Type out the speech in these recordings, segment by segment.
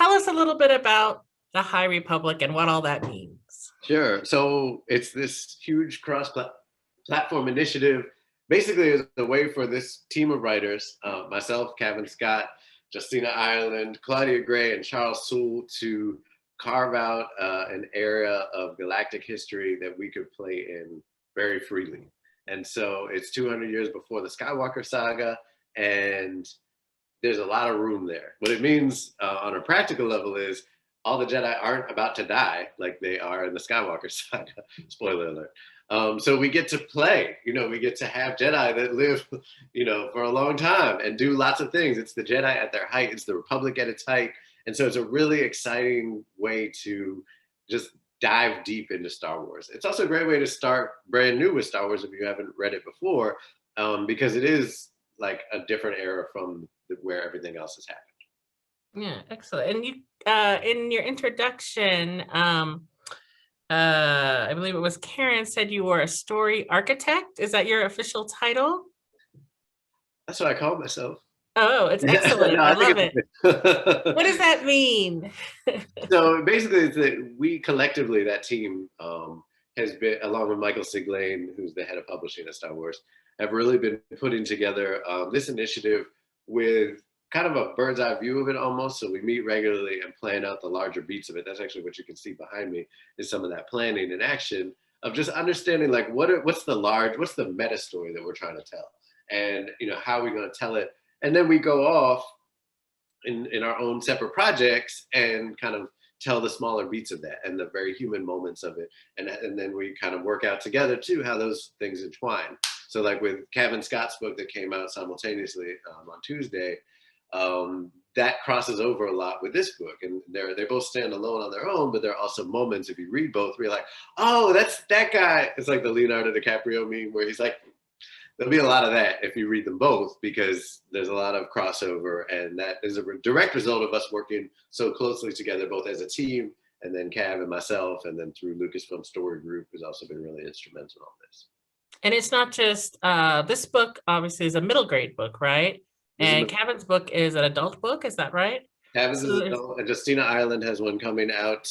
tell us a little bit about the High Republic and what all that means. Sure. So it's this huge cross-platform initiative. Basically, is a way for this team of writers, myself, Kevin Scott, Justina Ireland, Claudia Gray, and Charles Sewell, to carve out an area of galactic history that we could play in very freely. And so it's 200 years before the Skywalker saga, and there's a lot of room there. What it means on a practical level is all the Jedi aren't about to die like they are in the Skywalker saga. Spoiler alert. So we get to play, we get to have Jedi that live, for a long time and do lots of things. It's the Jedi at their height. It's the Republic at its height. And so it's a really exciting way to just dive deep into Star Wars. It's also a great way to start brand new with Star Wars if you haven't read it before, because it is like a different era from where everything else has happened. Yeah, excellent. And you, in your introduction, I believe it was Karen said you were a story architect. Is that your official title? That's what I call myself. Oh, it's excellent. No, I love it. What does that mean? So basically, it's that we collectively, that team has been, along with Michael Siglain, who's the head of publishing at Star Wars, have really been putting together this initiative with kind of a bird's eye view of it almost. So we meet regularly and plan out the larger beats of it. That's actually what you can see behind me, is some of that planning and action of just understanding like what's the meta story that we're trying to tell, and how are we going to tell it. And then we go off in our own separate projects and kind of tell the smaller beats of that and the very human moments of it. And then we kind of work out together too how those things entwine. So like with Kevin Scott's book that came out simultaneously on Tuesday, that crosses over a lot with this book, and they both stand alone on their own, but there are also moments if you read both where you're like, oh, that's that guy. It's like the Leonardo DiCaprio meme where he's like, there'll be a lot of that if you read them both, because there's a lot of crossover, and that is a direct result of us working so closely together, both as a team, and then Cav and myself, and then through Lucasfilm Story Group, who's also been really instrumental on this. And it's not just, this book obviously is a middle grade book, right? And Kevin's book is an adult book, is that right? Kevin's is adult, and Justina Ireland has one coming out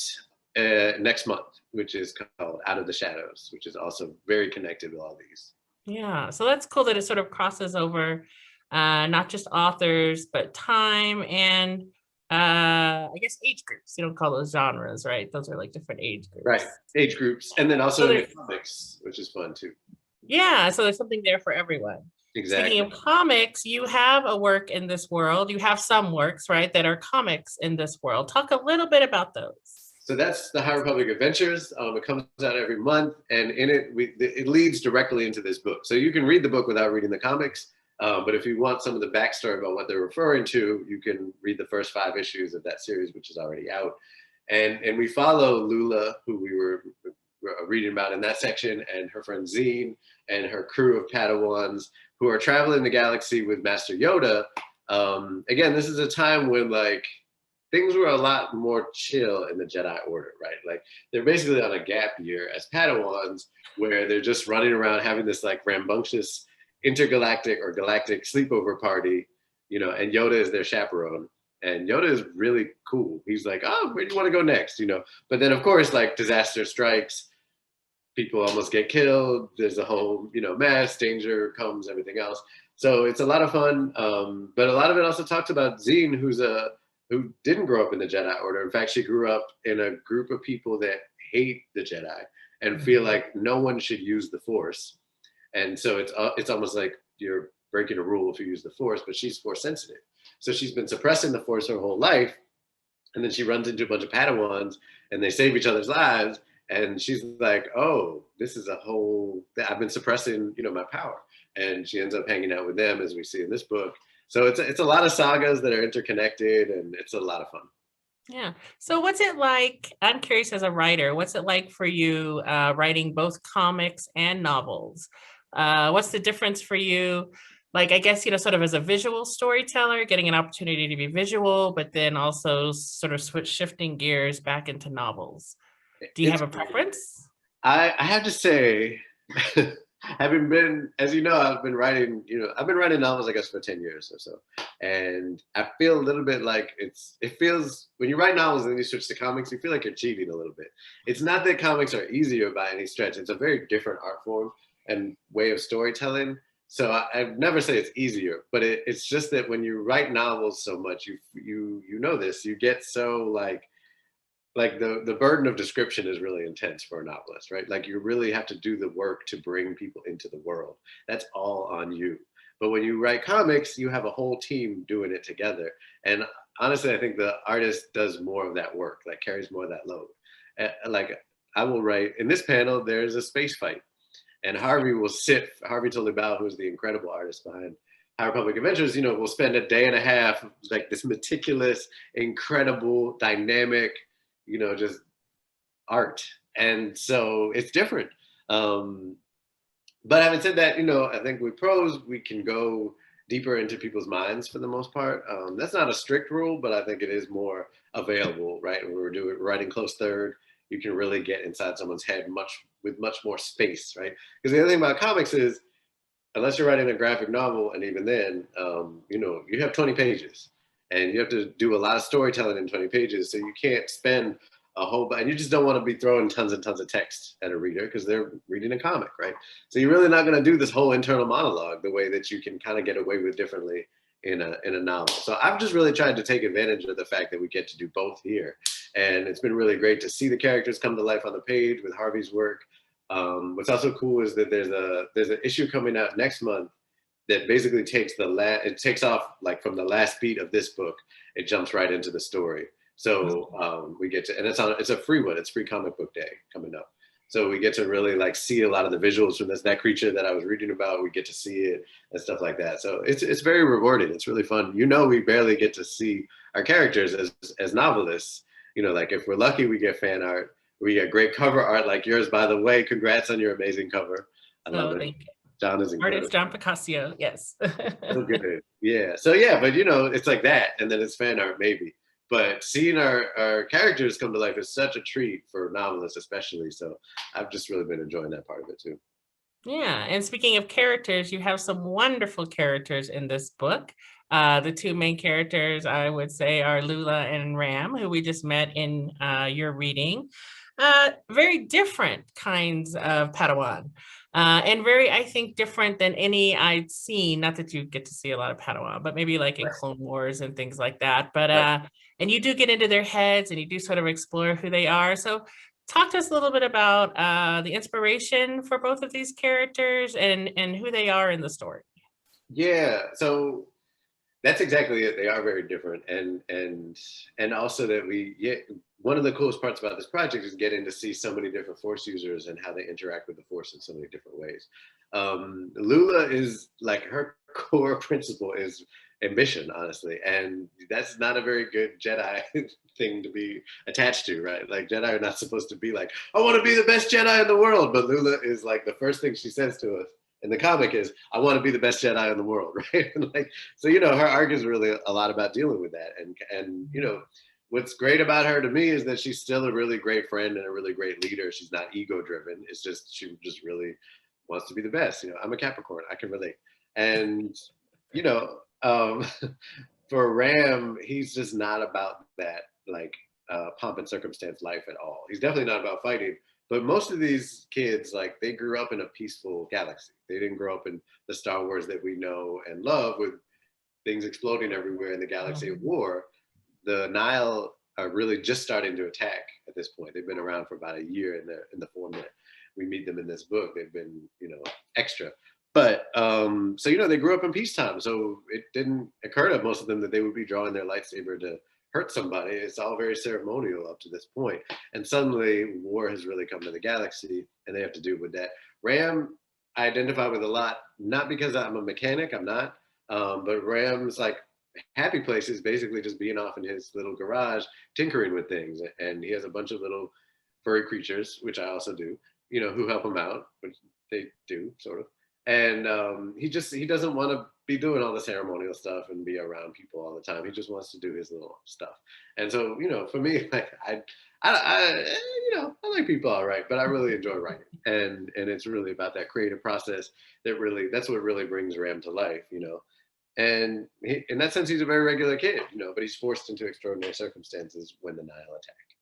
next month, which is called Out of the Shadows, which is also very connected to all these. Yeah, so that's cool that it sort of crosses over not just authors, but time and I guess age groups. You don't call those genres, right? Those are like different age groups. Right, age groups. And then also in the comics, which is fun too. Yeah, so there's something there for everyone. Exactly. Speaking of comics, you have a work in this world. You have some works, right, that are comics in this world. Talk a little bit about those. So that's the High Republic Adventures. It comes out every month, and in it, it leads directly into this book. So you can read the book without reading the comics, but if you want some of the backstory about what they're referring to, you can read the first 5 issues of that series, which is already out. And we follow Lula, who we were reading about in that section, and her friend Zine, and her crew of Padawans who are traveling the galaxy with Master Yoda. Again, this is a time when like things were a lot more chill in the Jedi Order, right? Like they're basically on a gap year as Padawans, where they're just running around having this like rambunctious intergalactic or galactic sleepover party, and Yoda is their chaperone. And Yoda is really cool. He's like, oh, where do you want to go next? But then of course, like disaster strikes, people almost get killed. There's a whole, mess, danger comes, everything else. So it's a lot of fun. But a lot of it also talks about Zine, who didn't grow up in the Jedi Order. In fact, she grew up in a group of people that hate the Jedi and feel like no one should use the Force. And so it's almost like you're breaking a rule if you use the Force, but she's Force sensitive. So she's been suppressing the Force her whole life. And then she runs into a bunch of Padawans and they save each other's lives. And she's like, oh, this is I've been suppressing, my power. And she ends up hanging out with them, as we see in this book. So it's a lot of sagas that are interconnected, and it's a lot of fun. Yeah. So what's it like? I'm curious as a writer, what's it like for you writing both comics and novels? What's the difference for you? Like, I guess, sort of as a visual storyteller, getting an opportunity to be visual, but then also sort of shifting gears back into novels. Do you have a preference? I have to say, having been, as you know, I've been writing, I've been writing novels, I guess, for 10 years or so. And I feel a little bit like it feels, when you write novels and then you switch to comics, you feel like you're cheating a little bit. It's not that comics are easier by any stretch. It's a very different art form and way of storytelling. So I'd never say it's easier, but it's just that when you write novels so much, you know this, you get so like the burden of description is really intense for a novelist, right? Like you really have to do the work to bring people into the world. That's all on you. But when you write comics, you have a whole team doing it together. And honestly, I think the artist does more of that work, like carries more of that load. Like I will write, in this panel, there's a space fight. And Harvey Tully-Bao, who's the incredible artist behind High Republic Adventures, will spend a day and a half, like this meticulous, incredible, dynamic, just art. And so it's different. But having said that, I think with prose, we can go deeper into people's minds for the most part. That's not a strict rule, but I think it is more available, right? When we're writing close third, you can really get inside someone's head with much more space, right? Because the other thing about comics is, unless you're writing a graphic novel, and even then, you have 20 pages. And you have to do a lot of storytelling in 20 pages. So you can't spend a whole bunch, and you just don't want to be throwing tons and tons of text at a reader because they're reading a comic, right? So you're really not going to do this whole internal monologue the way that you can kind of get away with differently in a novel. So I've just really tried to take advantage of the fact that we get to do both here. And it's been really great to see the characters come to life on the page with Harvey's work. What's also cool is that there's an issue coming out next month that basically takes off like from the last beat of this book. It jumps right into the story. So we get to, and it's a free one. It's Free Comic Book Day coming up. So we get to really like see a lot of the visuals from that creature that I was reading about. We get to see it and stuff like that. So it's very rewarding. It's really fun. We barely get to see our characters as novelists. Like if we're lucky, we get fan art. We get great cover art like yours, by the way. Congrats on your amazing cover. I love it. Thank you. John is incredible. Artist John Picasso, yes. So good. Yeah. So yeah, but it's like that, and then it's fan art maybe. But seeing our characters come to life is such a treat for novelists, especially. So I've just really been enjoying that part of it too. Yeah, and speaking of characters, you have some wonderful characters in this book. The two main characters, I would say, are Lula and Ram, who we just met in your reading. Very different kinds of Padawan. And very, I think, different than any I'd seen. Not that you get to see a lot of Padawan, but maybe like in Clone Wars and things like that. But and you do get into their heads and you do sort of explore who they are. So talk to us a little bit about the inspiration for both of these characters and who they are in the story. Yeah, so that's exactly it. They are very different, and also that one of the coolest parts about this project is getting to see so many different Force users and how they interact with the Force in so many different ways. Lula is like, her core principle is ambition, honestly, and that's not a very good Jedi thing to be attached to, right? Like Jedi are not supposed to be like, I want to be the best Jedi in the world, but Lula is like, the first thing she says to us in the comic is, I want to be the best Jedi in the world, right? And like, so her arc is really a lot about dealing with that, and what's great about her to me is that she's still a really great friend and a really great leader. She's not ego driven. It's just, she just really wants to be the best. I'm a Capricorn, I can relate. And for Ram, he's just not about that like pomp and circumstance life at all. He's definitely not about fighting. But most of these kids, like, they grew up in a peaceful galaxy. They didn't grow up in the Star Wars that we know and love, with things exploding everywhere in the galaxy of war. The Nile are really just starting to attack at this point. They've been around for about a year in the form that we meet them in this book. They've been, extra. But so they grew up in peacetime, so it didn't occur to most of them that they would be drawing their lightsaber to hurt somebody. It's all very ceremonial up to this point. And suddenly war has really come to the galaxy and they have to deal with that. Ram, I identify with a lot, not because I'm a mechanic, I'm not, but Ram's like happy place is basically just being off in his little garage, tinkering with things. And he has a bunch of little furry creatures, which I also do, who help him out, which they do sort of. And he doesn't want to be doing all the ceremonial stuff and be around people all the time. He just wants to do his little stuff. And so, you know, for me, like you know, I like people all right, but I really enjoy writing, and it's really about that creative process that's what really brings Ram to life, you know. And in that sense, he's a very regular kid, you know, but he's forced into extraordinary circumstances when the Nile attack.